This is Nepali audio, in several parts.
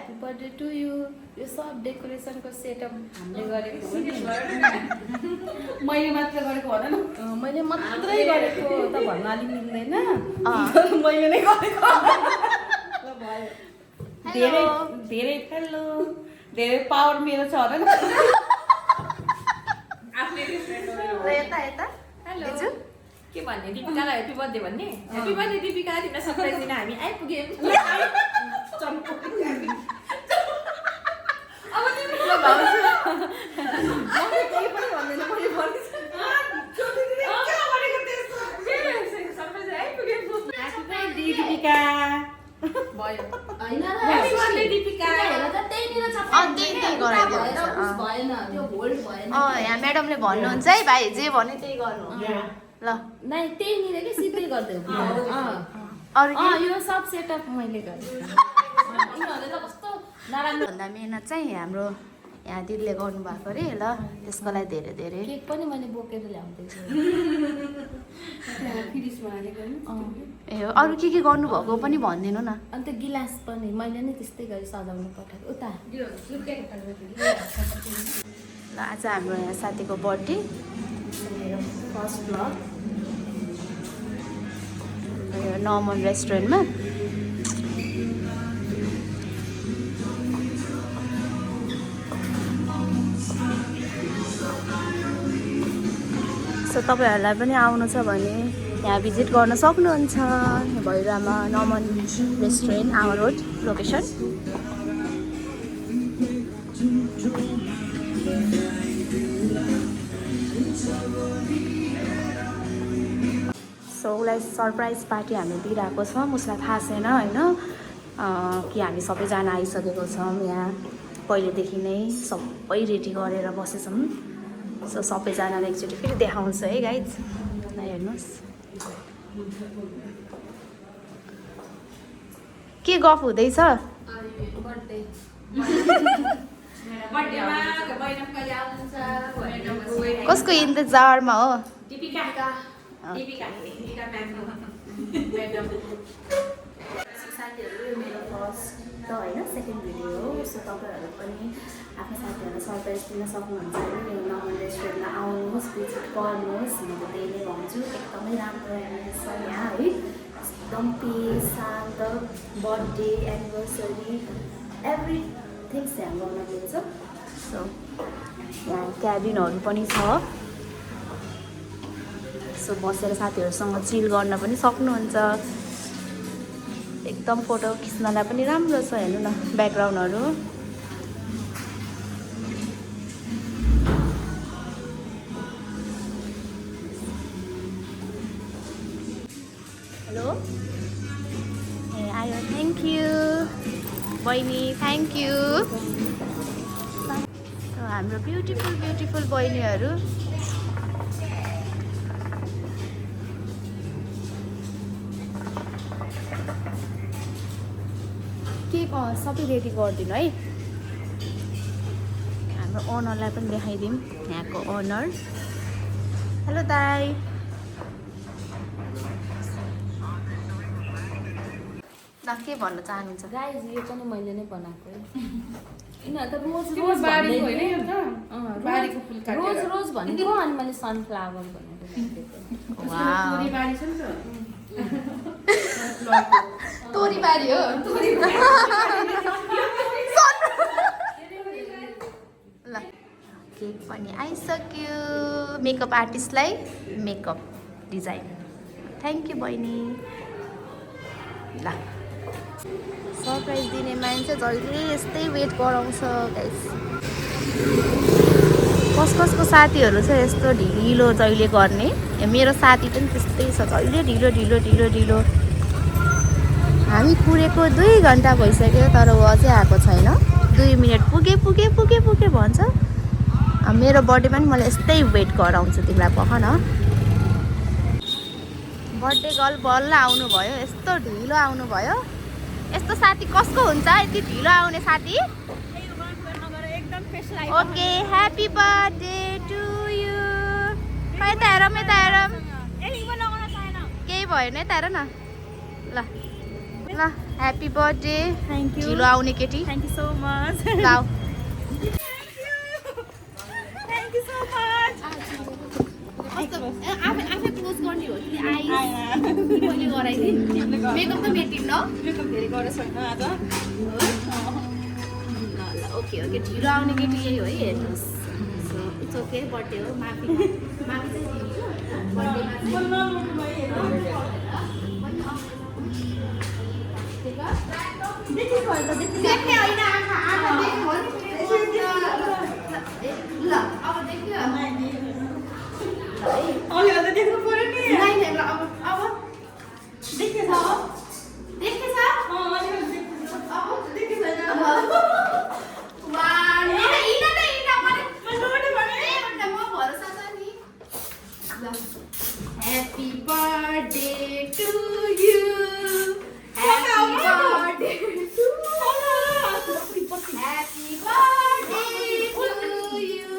Happy birthday to you. यो सब डेकोरेसनको सेटअप हामीले गरेको हो नि। मैले मात्र गरेको भन न। मैले मात्रै गरेको त भन्न अलि मिल्दैन। मैले नै गरेको। ल भयो। हेलो धेरै हेलो धेरै पावर मेरो छ होला नि। आफ्नै डिफरेन्ट हो। यता यता हेलो के भन्ने दीपिकालाई ह्याप्पी बर्थडे भन्ने ह्याप्पी बर्थडे दीपिका तिमीलाई सरप्राइज दिन हामी आइपुग्यौँ। अब तिमीले भाउजू मलाई केही पनि भन्दैन मैले भनिस् सरप्राइज आइपुग्यौँ। ह्याप्पी बर्थडे दीपिका भयो हैन ह्याप्पी बर्थडे दीपिका हेर त त्यहीनिर छ त्यही गराइदियो भएर उस भएन त्यो होल्ड भएन यहाँ म्याडमले भन्नुहुन्छ है भाइ जे भने त्यही गर्नु ल नै त्यहीनिर के सिधै गर्दै अरू यो सब सेटअप मैले गरेँ यिनीहरूले त कस्तो नराम्रो भन्दा मेहनत चाहिँ हाम्रो यहाँ दिदीले गर्नुभएको अरे ल त्यसको लागि धेरै धेरै केक पनि मैले बोकेर ल्याउँदैछु फ्रिजमा हालेको ए हो अरू के गर्नुभएको पनि भनिदिनु न अन्त गिलास पनि मैले नै त्यस्तै गरी सजाउनु पठाएको उता ल आज हाम्रो यहाँ साथीको बर्थडे मेरो फर्स्ट ब्लग नर्मल रेस्टुरेन्टमा सो तपाईँहरूलाई पनि आउनु छ भने यहाँ भिजिट गर्न सक्नुहुन्छ भैरवामा Naman restaurant our road location so उसलाई सरप्राइज पार्टी हामी दिइरहेको छौँ उसलाई थाहा छैन होइन कि हामी सबैजना आइसकेको छौँ यहाँ पहिलेदेखि नै सबै रेडी गरेर बसेछौँ सो सबैजनालाई एकचोटि फेरि देखाउँछ है गाइज हेर्नुहोस् के गफ हुँदैछ कसको इन्तजारमा हो साथीहरू मेरो फर्स्ट त होइन सेकेन्ड भिडियो हो सो तपाईँहरू पनि आफ्नो साथीहरूलाई सरप्राइज दिन सक्नुहुन्छ भने मेरो नमन रेस्टुरेन्टमा आउनुहोस् भिजिट गर्नुहोस् म त्यही नै भन्छु एकदमै राम्रो छ यहाँ है एकदम पिस शान्त बर्थडे एनिभर्सरी एभ्रिथिङ्स यहाँ गर्न मिल्छ सो यहाँ क्याबिनहरू पनि छ सो बसेर साथीहरूसँग चिल गर्न पनि सक्नुहुन्छ एकदम फोटो खिच्नलाई पनि राम्रो छ हेर्नु न ब्याकग्राउन्डहरू हेलो ए आयो थ्याङ्क यू बहिनी थ्याङ्क यू हाम्रो ब्युटिफुल बहिनीहरू केक सबै रेडी गरिदिनु है हाम्रो ओनरलाई पनि देखाइदिउँ यहाँको ओनर हेलो दाई ल के भन्न चाहनुहुन्छ गाइज यो पनि मैले नै बनाएको यिनीहरू त रोज बारीको होइन यो त बारीको फुल रोज रोज भनेको अनि मैले सनफ्लावर भनेको वाउ बारी छ नि त तोरीबारी हो ल केक पनि आइसक्यो मेकअप आर्टिस्टलाई मेकअप डिजाइन थ्याङ्क यू बहिनी ल सरप्राइज दिने मान्छे जहिले यस्तै वेट गराउँछ गाइस कसको साथीहरू छ यस्तो ढिलो जहिले गर्ने मेरो साथी पनि त्यस्तै छ जहिले ढिलो हामी कुरेको 2 घन्टा भइसक्यो तर ऊ अझै आएको छैन 2 मिनट पुगे भन्छ मेरो बर्थडेमा पनि मलाई यस्तै वेट गराउँछु तिमीलाई पख न बर्थडे गर्ल बल्ल आउनुभयो यस्तो ढिलो आउनुभयो यस्तो साथी कसको हुन्छ यति ढिलो आउने साथी okay happy birthday to you यता हेरौँ केही भएन यता हेर न ल ल ह्याप्पी बर्थडे थ्याङ्क यू ढिलो आउने केटी थ्याङ्क यू सो मच लाऊ थ्याङ्क यू सो मच आफै क्लोज गर्ने हो कि मैले गराइदिएँ मेकअप त मेटिम मेकअप धेरै गरेर छैन आज ल ओके ओके ढिलो आउने केटी यही हो है हेर्नुहोस् सो इट्स ओके बर्थडे हो माफी माफी चाहिँ दिन्छु देख्ने होइन आँखा आँखा देख्नु ल अब देख्यो अघि देख्नु पर्यो नि नहीं ल अब देखेछ देखेछ Happy birthday to you. Happy birthday to you. Happy birthday to you.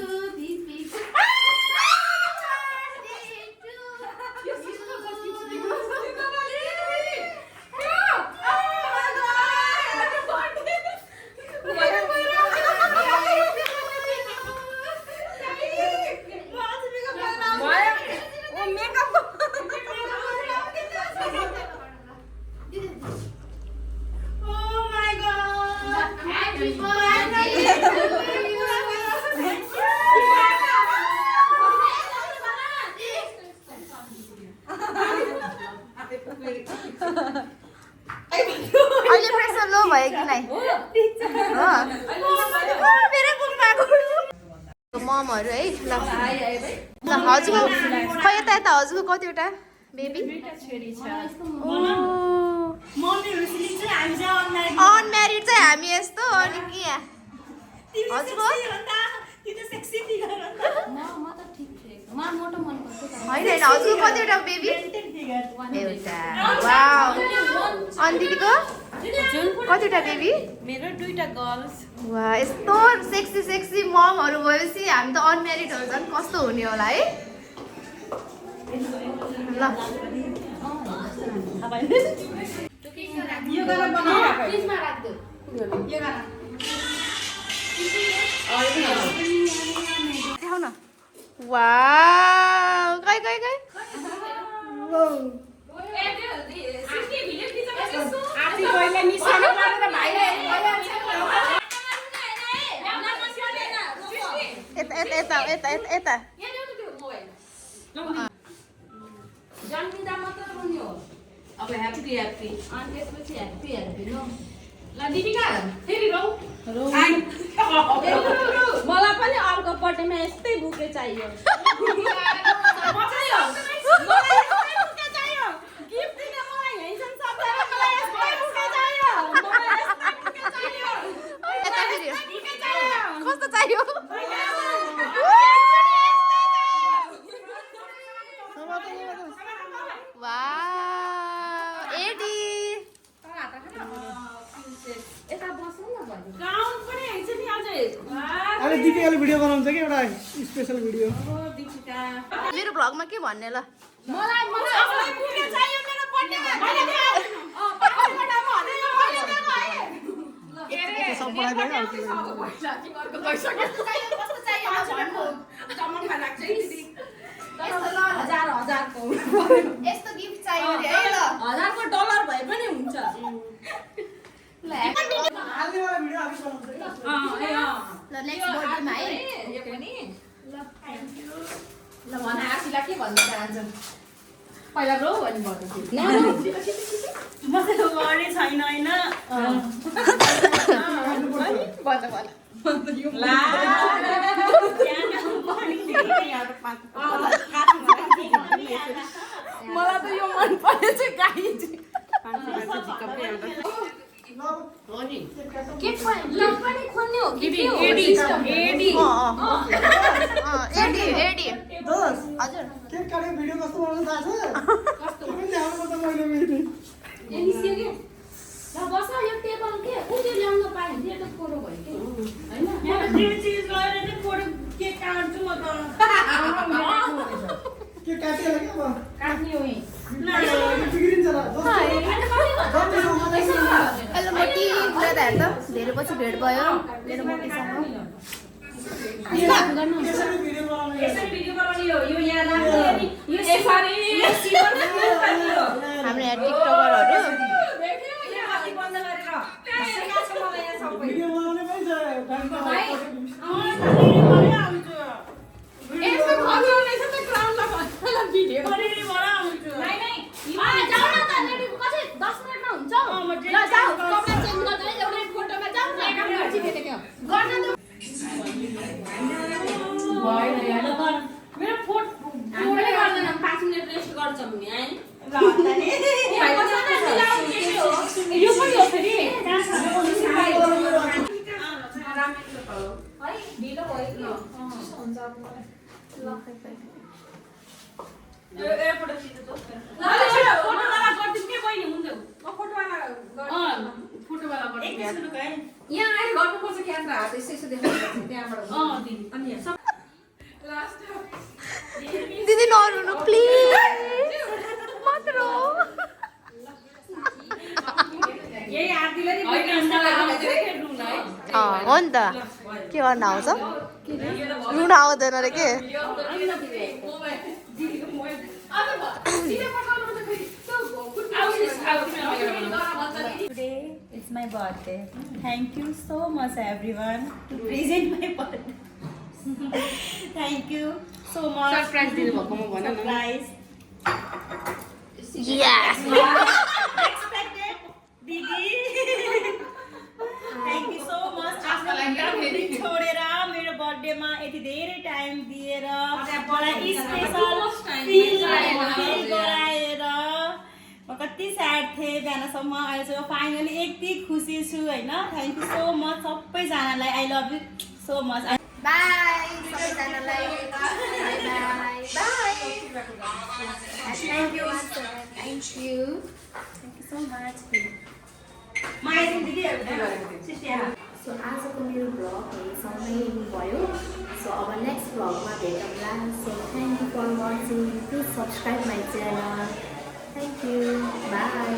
अहिले प्रेसर लो भयो कि नै ममहरू है ल हजुरको खै यता यता हजुरको कतिवटा बेबी अनम्यारिड चाहिँ हामी यस्तो अनि के हजुरको होइन होइन हजुरको कतिवटा बेबी एउटा वाउ अनि दिदीको कतिवटा बेबी मेरो 2टा गर्ल्स वा यस्तो सेक्सी सेक्सी ममहरू भएपछि हामी त अनम्यारिडहरू झन् कस्तो हुने होला है ल देखाउ न वाउ गई गई गई यता यता यता यता जन्मिँदा मात्र रुन्यो अब ह्याप्पी ह्याप्पी अनि त्यसपछि ह्याप्पी ह्याप्पी नो ल दिपिका फेरि रौ मलाई पनि अर्को बर्थडेमा यस्तै बुके चाहियो कस्तो चाहियो वाउ एडी यता बस्नु न भन्नु गाउन पनि हैछ नि अझै अरे दिपिकाले भिडियो बनाउँछ कि एउटा स्पेशल भिडियो दिपिका मेरो भ्लगमा के भन्ने ल मलाई मलाई बुके चाहियो मेरो बर्थडेमा मैले सब बनाइदियो यस्तो गिफ्ट चाहियो रे है ल $1000 भए पनि हुन्छ ल हाल्ने वाला भिडियो हामी बनाउँछ कि ल नेक्स्ट बर्थडेमा है यो पनि ल भन आशीलाई के भन्न चाहन्छौ पहिला रौ भन्नु पर्यो मसँग गर्ने छैन होइन मलाई त यो मन पर्यो चाहिँ गाई चाहिँ के पनि खोल्ने हो कि एडी एडी एडी दोस्त हजुर केक काटेको भिडियो कस्तो बनाउनु थाहा छ कस्तो पनि देखाउनु पर्छ मैले मेरो ए निस्क्यो के ल बस यो टेबल के उयो ल्याउन पाए भने त कोरो भयो के हैन मेरो त्यो चिज गरेर चाहिँ फोटो केक काट्छु म त के काटिहाल्यो क्या अब काट्ने हो न बिग्रिन्छ ल दोस्त होइन पछि भेट भयो मेरो मम्मीसँग यसरी भिडियो बनाउने यसरी भिडियो बनाउने हो यो यहाँ राख्ने अनि यो यसरी यो सिपर गर्ने हो हाम्रो यहाँ टिकटकरहरू देख्यो यहाँ हात बन्द गरेर हाँसेका छ मलाई यहाँ सबै भिडियो बनाउने पनि छ भाइ भिडियो बनाइ आउँछु यसो खर्च रहेछ त क्राउनलाई भन्नला भिडियो गरेर आउँछु नै नै जाऊ न त रेडी कति 10 मिनेटमा हुन्छ ल जाऊ कपडा चेन्ज गर्दै एउटै फोटोमा जाऊ न काम गर्छि के के गर्न दे भयो यार मेरो फोटोले गर्दैन 5 मिनेट रेस्ट गर्छ भने है ल त नि यो पनि हो फेरि है ढिलो भयो ल हुन्छ ल ए फोटो खिच्छु ल फोटोवाला गर्दिम के बहिनी हुन्थ्यो म फोटोवाला फोटोवाला गर्दिम यहाँ आएर गर्नुपर्छ क्यामेरा हात यसो यसो देखाउनु त्यहाँबाट दिदी अनि यहाँ लास्ट दिदी नरुनु प्लिज मात्र यही आरतीले नि हो नि त के गर्न आउँछ रुन आउँदैन रे के Today it's my birthday. Thank you so much everyone to present my birthday. Thank you so much. Surprise दिनु भएको म भन न Surprise. Yes Expected. Didi. Thank you so much. आफ्नो लागि छोडेर मेरो बर्थडेमा यति धेरै टाइम दिएर मलाई स्पेशल फिल गराएर म कति स्याड थिएँ बिहानसम्म अहिले चाहिँ फाइनली यति खुसी छु होइन थ्याङ्क यू सो मच सबैजनालाई I love you so much bye सबैजनालाई bye thank you so much माया दिदी सो आजको मेरो भ्लग सँगै भयो सो अब नेक्स्ट भ्लगमा भेटौँला so thank you for watching please subscribe my channel thank you by